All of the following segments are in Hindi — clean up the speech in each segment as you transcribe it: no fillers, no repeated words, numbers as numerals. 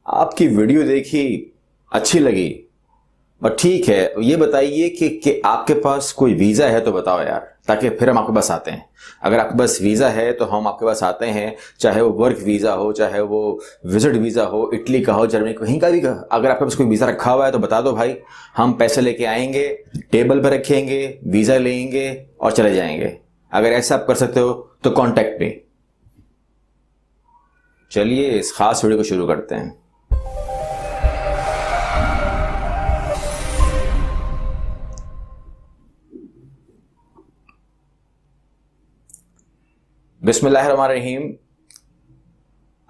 आपकी वीडियो देखी, अच्छी लगी और ठीक है, ये बताइए कि आपके पास कोई वीज़ा है तो बताओ यार, ताकि फिर हम आपके पास आते हैं। अगर आपके पास वीज़ा है तो हम आपके पास आते हैं, चाहे वो वर्क वीज़ा हो, चाहे वो विजिट वीज़ा हो, इटली का हो, जर्मनी कहीं का भी का। अगर आपके पास कोई वीज़ा रखा हुआ है तो बता दो भाई, हम पैसे लेके आएंगे, टेबल पर रखेंगे, वीज़ा लेंगे और चले जाएंगे। अगर ऐसा आप कर सकते हो तो कॉन्टैक्ट मी। चलिए इस खास वीडियो को शुरू करते हैं। बिस्मिल्लाहिर्रहमानिर्रहीम।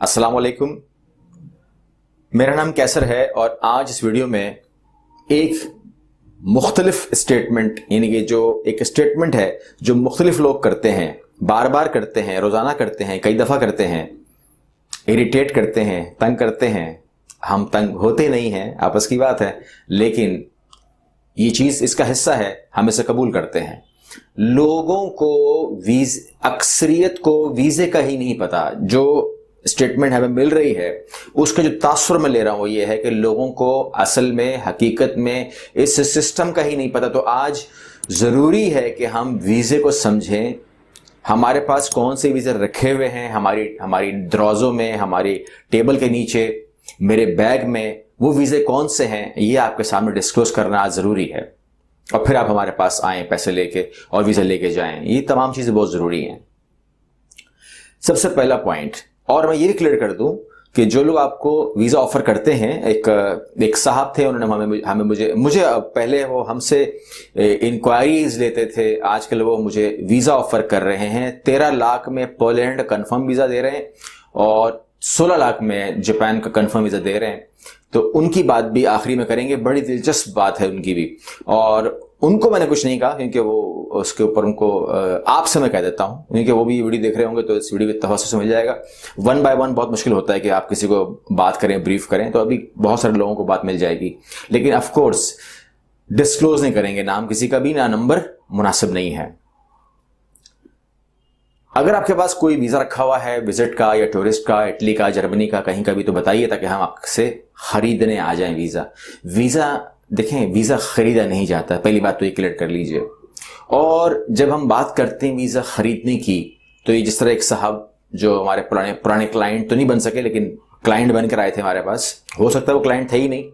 अस्सलाम वालेकुम। मेरा नाम कैसर है और आज इस वीडियो में एक मुख्तलिफ स्टेटमेंट, यानी कि जो एक स्टेटमेंट है जो मुख्तलिफ लोग करते हैं, बार बार करते हैं, रोज़ाना करते हैं, कई दफ़ा करते हैं, इरिटेट करते हैं, तंग करते हैं। हम तंग होते नहीं हैं, आपस की बात है, लेकिन ये चीज़ इसका हिस्सा है, हम इसे कबूल करते हैं। लोगों को अक्सरियत को वीज़े का ही नहीं पता। जो स्टेटमेंट हमें मिल रही है उसका जो तासुर मैं ले रहा हूं वो ये है कि लोगों को असल में, हकीकत में इस सिस्टम का ही नहीं पता। तो आज ज़रूरी है कि हम वीज़े को समझें। हमारे पास कौन से वीज़े रखे हुए हैं, हमारी दरवाज़ों में, हमारी टेबल के नीचे, मेरे बैग में, वो वीज़े कौन से हैं, ये आपके सामने डिस्क्लोज करना आज ज़रूरी है। और फिर आप हमारे पास आएँ पैसे लेके और वीज़ा लेके जाएं। ये तमाम चीज़ें बहुत ज़रूरी हैं। सबसे पहला पॉइंट, और मैं ये भी क्लियर कर दूं कि जो लोग आपको वीज़ा ऑफर करते हैं, एक साहब थे, उन्होंने हमें मुझे पहले वो हमसे इंक्वायरीज लेते थे, आजकल वो मुझे वीज़ा ऑफर कर रहे हैं। 13 लाख में पोलैंड कंफर्म वीज़ा दे रहे हैं और 16 लाख में जापान का कंफर्म वीज़ा दे रहे हैं। तो उनकी बात भी आखिरी में करेंगे, बड़ी दिलचस्प बात है उनकी भी। और उनको मैंने कुछ नहीं कहा क्योंकि वो उसके ऊपर उनको आपसे मैं कह देता हूं, क्योंकि वो भी वीडियो देख रहे होंगे तो इस वीडियो के तवज्जो से मिल जाएगा। 1 बाय 1 बहुत मुश्किल होता है कि आप किसी को बात करें, ब्रीफ करें, तो अभी बहुत सारे लोगों को बात मिल जाएगी, लेकिन ऑफ कोर्स डिस्क्लोज नहीं करेंगे नाम किसी का भी, ना नंबर, मुनासिब नहीं है। अगर आपके पास कोई वीज़ा रखा हुआ है विजिट का या टूरिस्ट का, इटली का, जर्मनी का, कहीं का भी, तो बताइए ताकि हम आपसे खरीदने आ जाएं वीज़ा। देखें, वीज़ा खरीदा नहीं जाता, पहली बात तो ये क्लियर कर लीजिए। और जब हम बात करते हैं वीज़ा खरीदने की, तो ये जिस तरह एक साहब जो हमारे पुराने क्लाइंट तो नहीं बन सके, लेकिन क्लाइंट बनकर आए थे हमारे पास, हो सकता है वो क्लाइंट थे ही नहीं,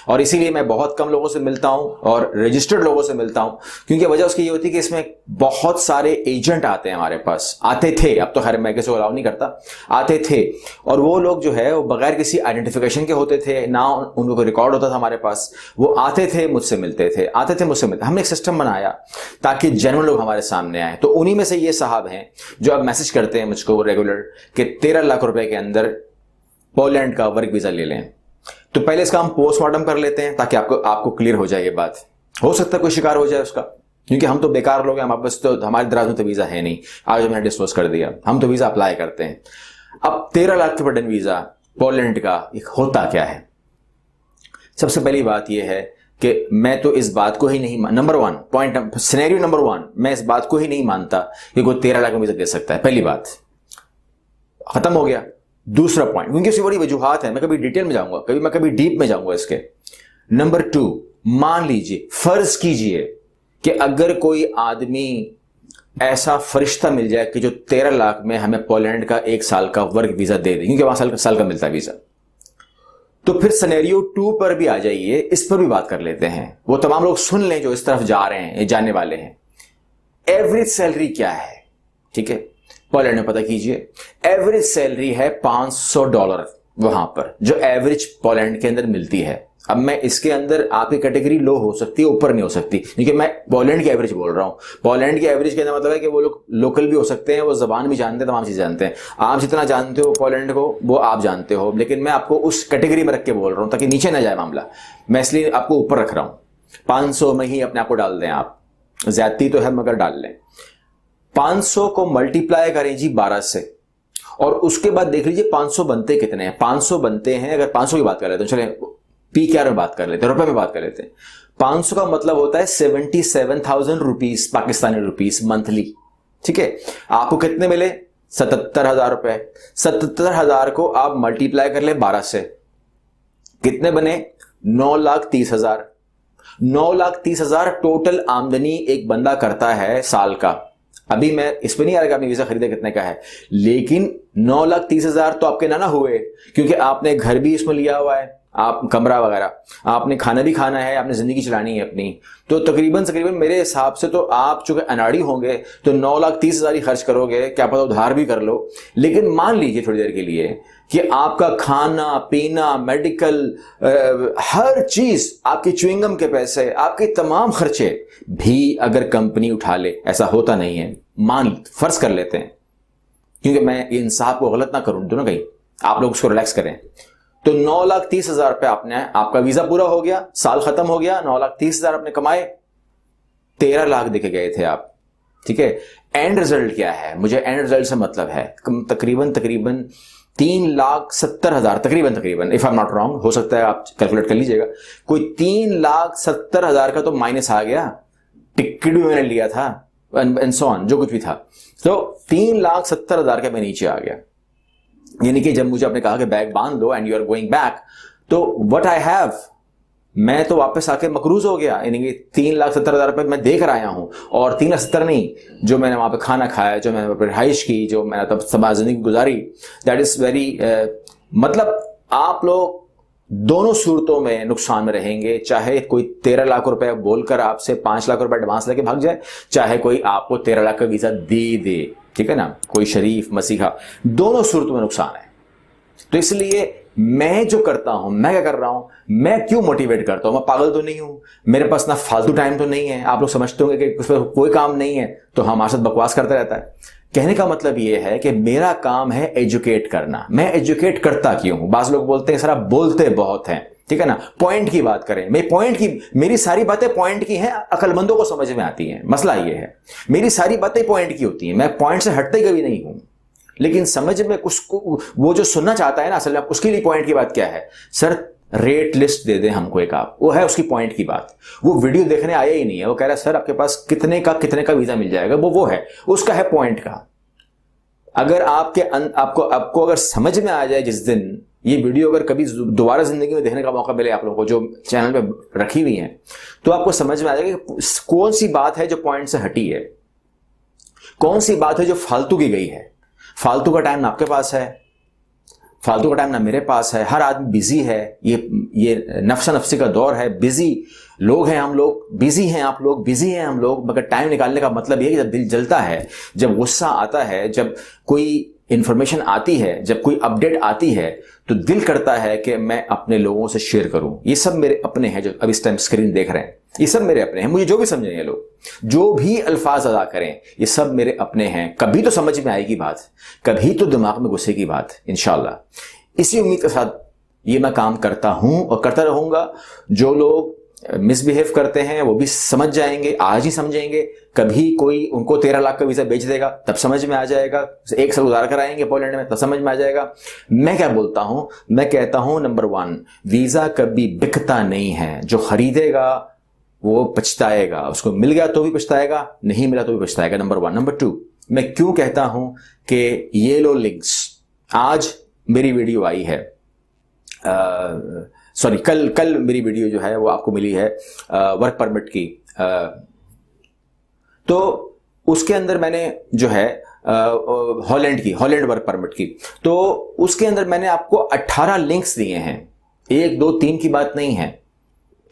और इसीलिए मैं बहुत कम लोगों से मिलता हूं और रजिस्टर्ड लोगों से मिलता हूं, क्योंकि वजह उसकी ये होती है कि इसमें बहुत सारे एजेंट आते हैं हमारे पास, आते थे, अब तो खैर मैं किसी को अलाउ नहीं करता, आते थे। और वो लोग जो है वो बगैर किसी आइडेंटिफिकेशन के होते थे, ना उनको रिकॉर्ड होता था हमारे पास। वो आते थे, मुझसे मिलते थे, आते थे, मुझसे मिलते। हमने एक सिस्टम बनाया ताकि जेन्युइन लोग हमारे सामने आए। तो उन्हीं में से ये साहब हैं जो अब मैसेज करते हैं मुझको रेगुलर कि 13 लाख रुपए के अंदर पोलैंड का वर्क वीज़ा ले लें। तो पहले इसका हम पोस्टमार्टम कर लेते हैं ताकि आपको क्लियर हो जाए ये बात। हो सकता है कोई शिकार हो जाए उसका, क्योंकि हम तो बेकार लोग हैं, हमारे पास तो, हमारे दराज में तो वीज़ा है नहीं। आज मैंने डिस्क्लोज कर दिया, हम तो वीज़ा अप्लाई करते हैं। अब 13 लाख के बटन वीज़ा पोलैंड का एक होता क्या है? सबसे पहली बात यह है कि मैं तो इस बात को ही नहीं, नंबर 1 पॉइंट, सिनेरियो नंबर 1, मैं इस बात को ही नहीं मानता कि कोई 13 लाख में वीज़ा दे सकता है। पहली बात खत्म हो गया। दूसरा पॉइंट, क्योंकि इसकी बड़ी वजूहात है, मैं कभी डिटेल में जाऊंगा, कभी डीप में जाऊंगा इसके। नंबर 2, मान लीजिए, फर्ज कीजिए कि अगर कोई आदमी ऐसा फरिश्ता मिल जाए कि जो 13 लाख में हमें पोलैंड का 1 साल का वर्क वीजा दे दे, क्योंकि वहां साल का मिलता है वीजा, तो फिर सिनेरियो 2 पर भी आ जाइए, इस पर भी बात कर लेते हैं। वो तमाम लोग सुन लें जो इस तरफ जा रहे हैं, जाने वाले हैं। एवरेज सैलरी क्या है? ठीक है, पोलैंड में पता कीजिए, एवरेज सैलरी है $500 वहां पर, जो एवरेज पोलैंड के अंदर मिलती है। अब मैं इसके अंदर आपकी कैटेगरी लो हो सकती है, ऊपर नहीं हो सकती, क्योंकि मैं पोलैंड की एवरेज बोल रहा हूं। पोलैंड की एवरेज के अंदर मतलब है कि वो लोग लोकल भी हो सकते हैं, वो जबान भी जानते हैं, तमाम चीजें जानते हैं। आप जितना जानते हो पोलैंड को वो आप जानते हो, लेकिन मैं आपको उस कैटेगरी में रख के बोल रहा हूं ताकि नीचे ना जाए मामला। मैं इसलिए आपको ऊपर रख रहा हूं। 500 में ही अपने आप को डाल दें, आप ज्यादती तो है मगर डाल लें। 500 को मल्टीप्लाई करें जी 12 से, और उसके बाद देख लीजिए 500 बनते कितने हैं। 500 बनते हैं, अगर 500 की बात कर लेते हैं, चले PKR में बात कर लेते हैं, रुपए में बात कर लेते हैं। 500 का मतलब होता है 77,000 रुपीज, पाकिस्तानी रुपीज मंथली। ठीक है, आपको कितने मिले? 77,000 रुपए। 77,000 को आप मल्टीप्लाई कर ले 12 से, कितने बने? 9,30,000। 9,30,000 टोटल आमदनी एक बंदा करता है साल का। अभी मैं इस पे नहीं आ रहा कि आपने वीजा खरीदा कितने का है, लेकिन 9,30,000 तो आपके ना हुए, क्योंकि आपने घर भी इसमें लिया हुआ है, आप कमरा वगैरह, आपने खाना भी खाना है, आपने जिंदगी चलानी है अपनी। तो तकरीबन मेरे हिसाब से तो आप चूंकि अनाड़ी होंगे तो 9,30,000 ही खर्च करोगे, क्या पता उधार भी कर लो। लेकिन मान लीजिए थोड़ी देर के लिए कि आपका खाना पीना, मेडिकल, हर चीज, आपकी च्युइंगम के पैसे, आपके तमाम खर्चे भी अगर कंपनी उठा ले, ऐसा होता नहीं है, फर्ज कर लेते हैं, क्योंकि मैं इंसाफ को गलत ना करूं दोनों कहीं, आप लोग उसको रिलैक्स करें। तो 9,30,000 पे आपका वीजा पूरा हो गया, साल खत्म हो गया, 9,30,000 आपने कमाए, 13 लाख देके गए थे आप, ठीक है। एंड रिजल्ट क्या है? मुझे एंड रिजल्ट से मतलब है तकरीबन 3,70,000, तकरीबन, if I am not wrong, हो सकता है आप कैलकुलेट कर लीजिएगा, कोई 3,70,000 का तो माइनस आ गया, टिकट भी मैंने लिया था एंड सो ऑन, जो कुछ भी था, तो 3,70,000 का मैं नीचे आ गया। यानी कि जब मुझे आपने कहा कि बैग बांध लो and you are going back, तो व्हाट आई हैव, मैं तो वापस आके मकरूज हो गया। यानी कि 3,70,000 रुपए मैं देकर आया हूं, और 3,70,000 नहीं, जो मैंने वहां पे खाना खाया, जो मैंने वहां पर रिहाइश की, जो मैंने तब समाज जिंदगी गुजारी, दैट इज वेरी, मतलब आप लोग दोनों सूरतों में नुकसान में रहेंगे। चाहे कोई 13 लाख रुपए बोलकर आपसे 5 लाख रुपए एडवांस लेके भाग जाए, चाहे कोई आपको 13 लाख का वीजा दे, ठीक है ना, कोई शरीफ मसीहा, दोनों सूरतों में नुकसान है। तो इसलिए मैं जो करता हूं, मैं क्या कर रहा हूं, मैं क्यों मोटिवेट करता हूं? मैं पागल तो नहीं हूं, मेरे पास ना फालतू टाइम तो नहीं है। आप लोग समझते होंगे कि उस पर कोई काम नहीं है तो हमारे साथ बकवास करता रहता है। कहने का मतलब यह है कि मेरा काम है एजुकेट करना। मैं एजुकेट करता क्यों हूं? बाज लोग बोलते हैं सर आप बोलते बहुत हैं, ठीक है ना, पॉइंट की बात करें। मेरी सारी बातें पॉइंट की हैं, अक्लमंदों को समझ में आती हैं। मसला यह है, मेरी सारी बातें पॉइंट की होती हैं, मैं पॉइंट से हटते कभी नहीं हूं। लेकिन समझ में उसको, वो जो सुनना चाहता है ना, असल में उसके लिए पॉइंट की बात क्या है? सर रेट लिस्ट दे दें हमको एक, आप, वो है उसकी पॉइंट की बात। वो वीडियो देखने आया ही नहीं है, वो कह रहा है सर आपके पास कितने का वीजा मिल जाएगा, वो है, उसका है पॉइंट का। अगर आपको अगर समझ में आ जाए, जिस दिन ये वीडियो अगर कभी दोबारा जिंदगी में देखने का मौका मिले आप लोगों को, जो चैनल पे रखी हुई है, तो आपको समझ में आ जाएगा कि कौन सी बात है जो पॉइंट से हटी है, कौन सी बात है जो फालतू की गई है। फालतू का टाइम ना आपके पास है, फालतू का टाइम ना मेरे पास है। हर आदमी बिजी है, ये नफ्सा नफ्सी का दौर है, बिजी लोग हैं हम लोग, बिजी हैं आप लोग, बिजी हैं हम लोग। मगर टाइम निकालने का मतलब ये है कि जब दिल जलता है, जब गुस्सा आता है, जब कोई इंफॉर्मेशन आती है, जब कोई अपडेट आती है, तो दिल करता है कि मैं अपने लोगों से शेयर करूं। ये सब मेरे अपने हैं जो अब इस टाइम स्क्रीन देख रहे हैं, ये सब मेरे अपने हैं। मुझे जो भी समझें ये लोग, जो भी अल्फाज अदा करें, ये सब मेरे अपने हैं। कभी तो समझ में आएगी बात, कभी तो दिमाग में घुसेगी बात, इंशाल्लाह। इसी उम्मीद के साथ ये मैं काम करता हूं और करता रहूंगा। जो लोग मिसबिहेव करते हैं वो भी समझ जाएंगे, आज ही समझेंगे। कभी कोई उनको 13 लाख का वीजा बेच देगा तब समझ में आ जाएगा, 1 साल गुजार कर आएंगे पोलैंड में तब समझ में आ जाएगा। मैं क्या बोलता हूं, मैं कहता हूं नंबर 1, वीजा कभी बिकता नहीं है। जो खरीदेगा वो पछताएगा, उसको मिल गया तो भी पछताएगा, नहीं मिला तो भी पछताएगा, नंबर 1। नंबर 2, मैं क्यों कहता हूं कि ये लो लिंक्स, आज मेरी वीडियो आई है, सॉरी कल मेरी वीडियो जो है वो आपको मिली है वर्क परमिट की, तो उसके अंदर मैंने जो है हॉलैंड वर्क परमिट की, तो उसके अंदर मैंने आपको 18 लिंक्स दिए हैं। 1 2 3 की बात नहीं है,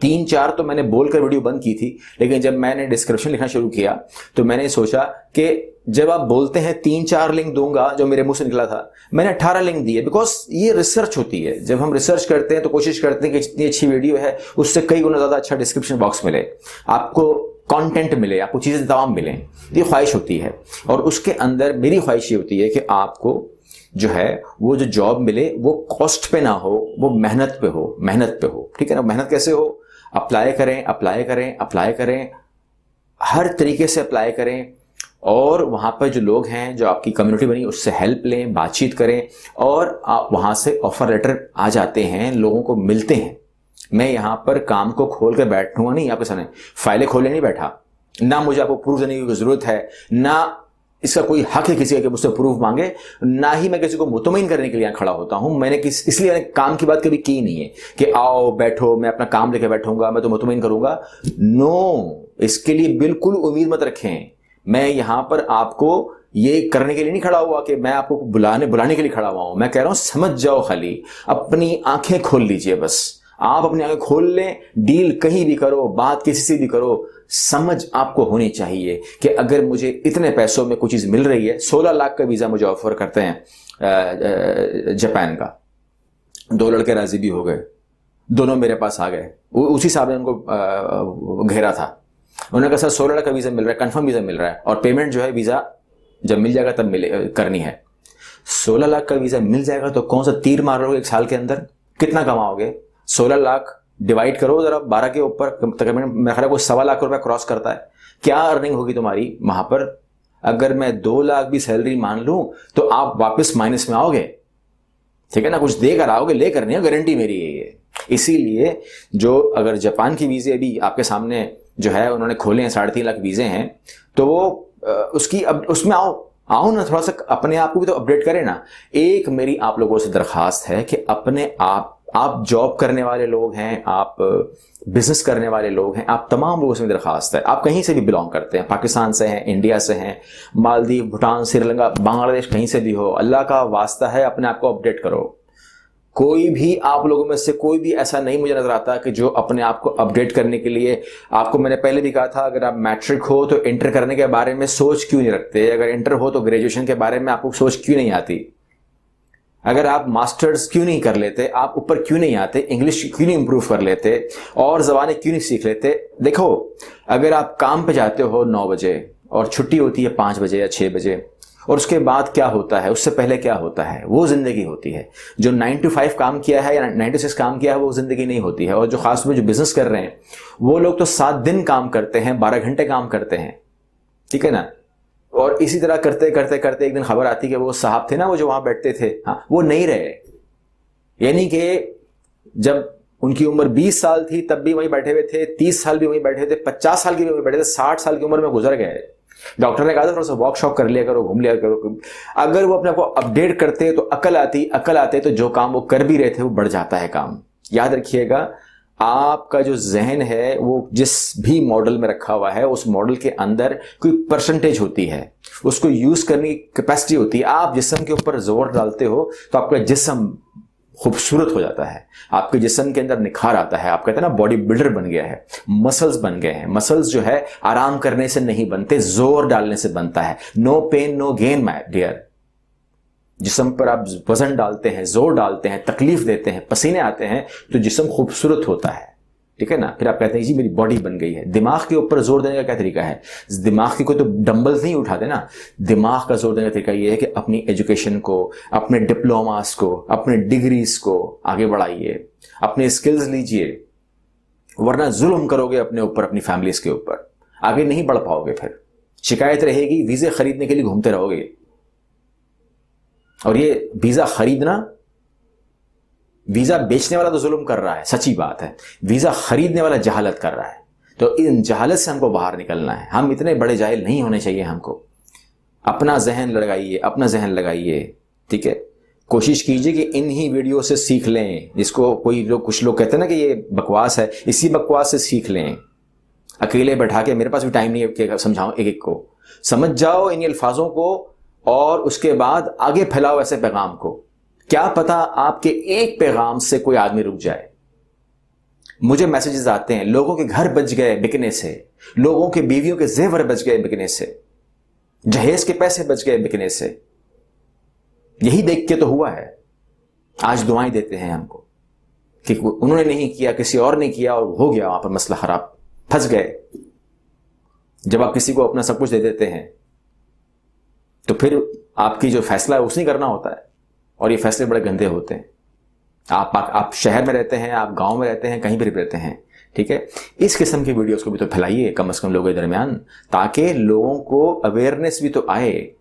3 4 तो मैंने बोलकर वीडियो बंद की थी, लेकिन जब मैंने डिस्क्रिप्शन लिखना शुरू किया तो मैंने सोचा कि जब आप बोलते हैं 3 4 लिंक दूंगा, जो मेरे मुंह से निकला था, मैंने 18 लिंक दिए। बिकॉज ये रिसर्च होती है, जब हम रिसर्च करते हैं तो कोशिश करते हैं कि जितनी अच्छी वीडियो है उससे कई गुना ज्यादा अच्छा डिस्क्रिप्शन बॉक्स मिले, आपको कंटेंट मिले, आपको चीजें तमाम मिले, ये ख्वाहिश होती है। और उसके अंदर मेरी ख्वाहिश ये होती है कि आपको जो है वो जो जॉब मिले वो कॉस्ट पे ना हो, वो मेहनत पे हो, ठीक है ना। मेहनत कैसे हो? अप्लाई करें, हर तरीके से अप्लाई करें, और वहां पर जो लोग हैं, जो आपकी कम्युनिटी बनी, उससे हेल्प लें, बातचीत करें, और आप वहां से ऑफर लेटर आ जाते हैं, लोगों को मिलते हैं। मैं यहां पर काम को खोल कर बैठूंगा नहीं आपके सामने, फाइलें खोले नहीं बैठा, ना मुझे आपको प्रूफ देने की जरूरत है, ना इसका कोई हक है किसी का कि मुझसे प्रूफ मांगे, ना ही मैं किसी को मुतमईन करने के लिए खड़ा होता हूं। मैंने इसलिए मैंने काम की बात कभी की नहीं है कि आओ बैठो मैं अपना काम लेके बैठूंगा, मैं तो मुतमईन करूंगा। नो, इसके लिए बिल्कुल उम्मीद मत रखें। मैं यहां पर आपको ये करने के लिए नहीं खड़ा हुआ कि मैं आपको बुलाने के लिए खड़ा हुआ हूं। मैं कह रहा हूं समझ जाओ, खाली अपनी आंखें खोल लीजिए। बस आप अपनी आंखें खोल लें, डील कहीं भी करो, बात किसी से भी करो, समझ आपको होनी चाहिए कि अगर मुझे इतने पैसों में कोई चीज मिल रही है। 16 लाख का वीजा मुझे ऑफर करते हैं जापान का। 2 लड़के राजी भी हो गए, दोनों मेरे पास आ गए। उसी साहब ने उनको घेरा था। उन्होंने कहा सर 16 लाख का वीजा मिल रहा है, कंफर्म वीजा मिल रहा है, और पेमेंट जो है वीजा जब मिल जाएगा तब करनी है। 16 लाख का वीजा मिल जाएगा तो कौन सा तीर मार रहे हो 1 साल के अंदर, कितना कमाओगे? 16 लाख डिवाइड करो जरा 12 के ऊपर, तकरीबन मेरा ख्याल है कोई 1.25 लाख रुपया क्रॉस करता है। क्या अर्निंग होगी तुम्हारी वहां पर? अगर मैं 2 लाख भी सैलरी मान लूं तो आप वापस माइनस में आओगे, ठीक है ना? कुछ देकर आओगे, लेकर नहीं, गारंटी मेरी है ये। इसीलिए जो अगर जापान की वीजे अभी आपके सामने जो है उन्होंने खोले हैं, 3.5 लाख वीजे हैं, तो वो उसकी अब उसमें आओ ना, थोड़ा सा अपने आप को भी तो अपडेट करें ना। एक मेरी आप लोगों से दरखास्त है कि अपने आप जॉब करने वाले लोग हैं, आप बिजनेस करने वाले लोग हैं, आप तमाम लोगों से दरखास्त है, आप कहीं से भी बिलोंग करते हैं, पाकिस्तान से हैं, इंडिया से हैं, मालदीव, भूटान, श्रीलंका, बांग्लादेश, कहीं से भी हो, अल्लाह का वास्ता है अपने आप को अपडेट करो। कोई भी आप लोगों में से कोई भी ऐसा नहीं मुझे नजर आता कि जो अपने आप को अपडेट करने के लिए, आपको मैंने पहले भी कहा था, अगर आप मैट्रिक हो तो इंटर करने के बारे में सोच क्यों नहीं रखते? अगर इंटर हो तो ग्रेजुएशन के बारे में आपको सोच क्यों नहीं आती? अगर आप मास्टर्स क्यों नहीं कर लेते? आप ऊपर क्यों नहीं आते? इंग्लिश क्यों नहीं इंप्रूव कर लेते? और जबानें क्यों नहीं सीख लेते? देखो, अगर आप काम पे जाते हो 9 बजे और छुट्टी होती है 5 बजे या 6 बजे, और उसके बाद क्या होता है, उससे पहले क्या होता है, वो जिंदगी होती है। जो 9 to 5 काम किया है या 9 to 6 काम किया है वो जिंदगी नहीं होती है। और जो खासतौर पर जो बिजनेस कर रहे हैं वो लोग तो 7 दिन काम करते हैं, 12 घंटे काम करते हैं, ठीक है ना? और इसी तरह करते करते करते एक दिन खबर आती है कि वो साहब थे ना, वो जो वहां बैठते थे, हाँ, वो नहीं रहे। यानी कि जब उनकी उम्र 20 साल थी तब भी वहीं बैठे हुए थे, 30 साल भी वहीं बैठे थे, 50 साल की भी वहीं बैठे थे, 60 साल की उम्र में गुजर गए। डॉक्टर ने कहा था थोड़ा सा वॉक शॉक कर लिया करो, घूम लिया करो। अगर वो अपने आप को अपडेट करते तो अकल आते तो जो काम वो कर भी रहे थे वो बढ़ जाता है काम। याद रखिएगा, आपका जो जहन है वो जिस भी मॉडल में रखा हुआ है, उस मॉडल के अंदर कोई परसेंटेज होती है, उसको यूज करने की कैपेसिटी होती है। आप जिस्म के ऊपर जोर डालते हो तो आपका जिस्म खूबसूरत हो जाता है, आपके जिस्म के अंदर निखार आता है। आप कहते हैं ना बॉडी बिल्डर बन गया है, मसल्स बन गए हैं। मसल्स जो है आराम करने से नहीं बनते, जोर डालने से बनता है। No pain no gain my dear. जिस्म पर आप वजन डालते हैं, जोर डालते हैं, तकलीफ देते हैं, पसीने आते हैं तो जिस्म खूबसूरत होता है, ठीक है ना? फिर आप कहते हैं जी मेरी बॉडी बन गई है। दिमाग के ऊपर जोर देने का क्या तरीका है? दिमाग की कोई तो डंबल्स नहीं उठाते ना। दिमाग का जोर देने का तरीका यह है कि अपनी एजुकेशन को, अपने डिप्लोमास को, अपने डिग्रीज को आगे बढ़ाइए, अपने स्किल्स लीजिए, वरना जुल्म करोगे अपने ऊपर, अपनी फैमिलीज के ऊपर, आगे नहीं बढ़ पाओगे। फिर शिकायत रहेगी, वीजे खरीदने के लिए घूमते रहोगे। और ये वीजा खरीदना, वीजा बेचने वाला तो जुल्म कर रहा है, सच्ची बात है। वीजा खरीदने वाला जहालत कर रहा है। तो इन जहालत से हमको बाहर निकलना है। हम इतने बड़े जाहिल नहीं होने चाहिए हमको। अपना जहन लगाइए, ठीक है? कोशिश कीजिए कि इन ही वीडियो से सीख लें। जिसको कुछ लोग कहते हैं ना कि ये बकवास है, इसी बकवास से सीख लें। अकेले बैठा के, मेरे पास भी टाइम नहीं है कि समझाऊं एक एक को। समझ जाओ इन अल्फाजों को और उसके बाद आगे फैलाओ ऐसे पैगाम को। क्या पता आपके एक पैगाम से कोई आदमी रुक जाए। मुझे मैसेजेस आते हैं, लोगों के घर बच गए बिकने से, लोगों के बीवियों के जेवर बच गए बिकने से, जहेज के पैसे बच गए बिकने से। यही देख के तो हुआ है। आज दुआएं देते हैं हमको कि उन्होंने नहीं किया, किसी और ने किया और हो गया वहां पर मसला खराब, फंस गए। जब आप किसी को अपना सब कुछ दे देते हैं तो फिर आपकी जो फैसला है उसने करना होता है, और ये फैसले बड़े गंदे होते हैं। आप शहर में रहते हैं, आप गांव में रहते हैं, कहीं भी रहते हैं, ठीक है? इस किस्म की वीडियोस को भी तो फैलाइए कम से कम लोगों के दरमियान, ताकि लोगों को अवेयरनेस भी तो आए।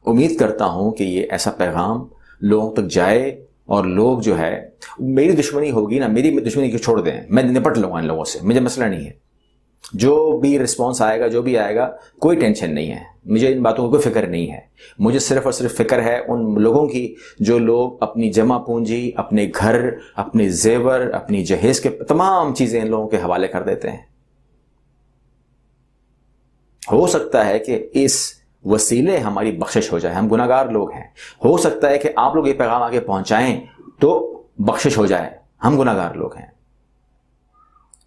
उम्मीद करता हूं कि ये ऐसा पैगाम लोगों तक जाए और लोग जो है, मेरी दुश्मनी होगी ना, मेरी दुश्मनी को छोड़ दें, मैं निपट लूंगा इन लोगों से, मुझे मसला नहीं है। जो भी रिस्पॉन्स आएगा, जो भी आएगा, कोई टेंशन नहीं है, मुझे इन बातों की कोई फिक्र नहीं है। मुझे सिर्फ और सिर्फ फिक्र है उन लोगों की जो लोग अपनी जमा पूंजी, अपने घर, अपने जेवर, अपनी जहेज के तमाम चीजें इन लोगों के हवाले कर देते हैं। हो सकता है कि इस वसीले हमारी बख्शिश हो जाए, हम गुनाहगार लोग हैं। हो सकता है कि आप लोग ये पैगाम आगे पहुंचाएं तो बख्शिश हो जाए, हम गुनाहगार लोग हैं।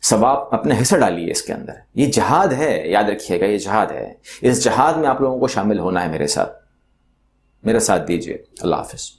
सवाब अपने हिस्सा डालिए इसके अंदर। ये जहाद है, याद रखिएगा, ये जहाद है। इस जहाद में आप लोगों को शामिल होना है मेरे साथ। मेरा साथ दीजिए। अल्लाह हाफिज।